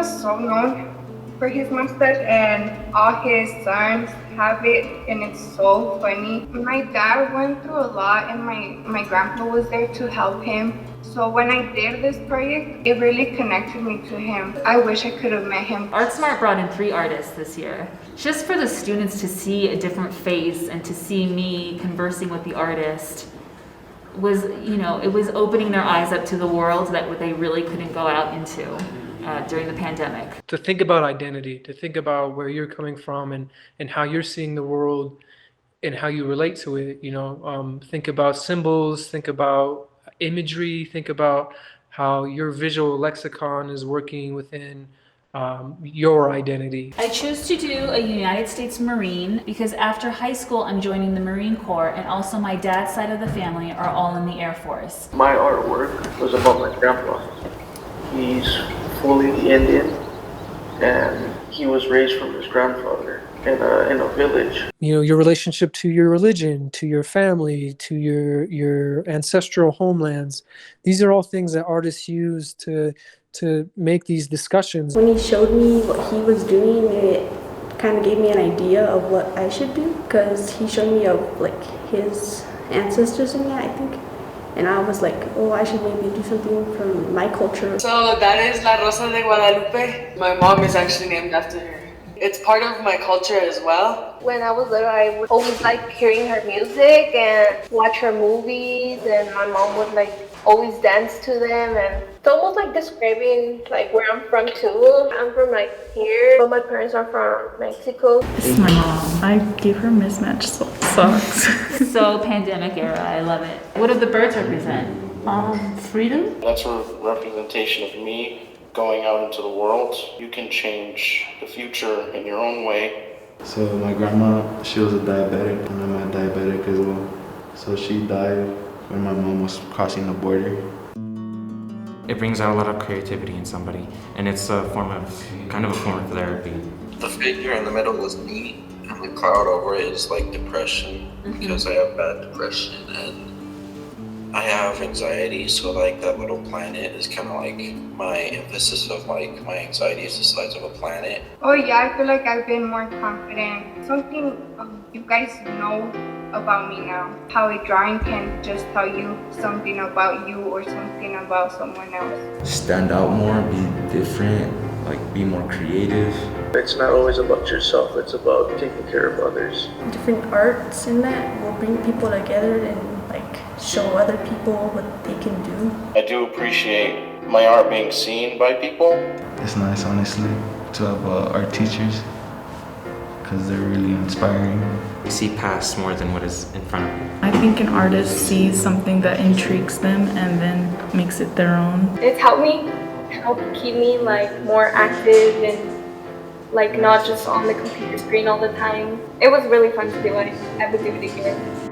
was so known for his mustache, and all his sons have it, and it's so funny. My dad went through a lot, and my grandpa was there to help him. So when I did this project, it really connected me to him. I wish I could have met him. ARTsmart brought in 3 artists this year, just for the students to see a different face and to see me conversing with the artist. Was, it was opening their eyes up to the world that they really couldn't go out into during the pandemic. To think about identity, to think about where you're coming from and how you're seeing the world and how you relate to it, think about symbols, think about imagery, think about how your visual lexicon is working within your identity. I chose to do a United States Marine because after high school I'm joining the Marine Corps, and also my dad's side of the family are all in the Air Force. My artwork was about my grandpa. He's fully Indian, and he was raised from his grandfather in a village. Your relationship to your religion, to your family, to your ancestral homelands. These are all things that artists use to make these discussions. When he showed me what he was doing, it kind of gave me an idea of what I should do, because he showed me of his ancestors in that, I think. And I was like, oh, I should maybe do something from my culture. So that is La Rosa de Guadalupe. My mom is actually named after her. It's part of my culture as well. When I was little, I would always like hearing her music and watch her movies, and my mom would always dance to them, and it's almost like describing where I'm from too. I'm from here, but my parents are from Mexico. This is my mom. I gave her mismatched socks. So pandemic era, I love it. What do the birds represent? Freedom. That's a representation of me going out into the world. You can change the future in your own way. So my grandma, she was a diabetic, and I'm a diabetic as well. So she died when my mom was crossing the border. It brings out a lot of creativity in somebody, and it's a form of therapy. The figure in the middle was me, and the cloud over it is depression, because I have bad depression and I have anxiety, so that little planet is kind of my emphasis of my anxiety is the size of a planet. Oh yeah, I feel like I've been more confident. Something you guys know about me now, how a drawing can just tell you something about you or something about someone else. Stand out more, be different, be more creative. It's not always about yourself, it's about taking care of others. Different arts in that will bring people together and show other people what they can do. I do appreciate my art being seen by people. It's nice, honestly, to have art teachers, because they're really inspiring. We see past more than what is in front of you. I think an artist sees something that intrigues them and then makes it their own. It's helped keep me more active and not just on the computer screen all the time. It was really fun to do. I would do it again.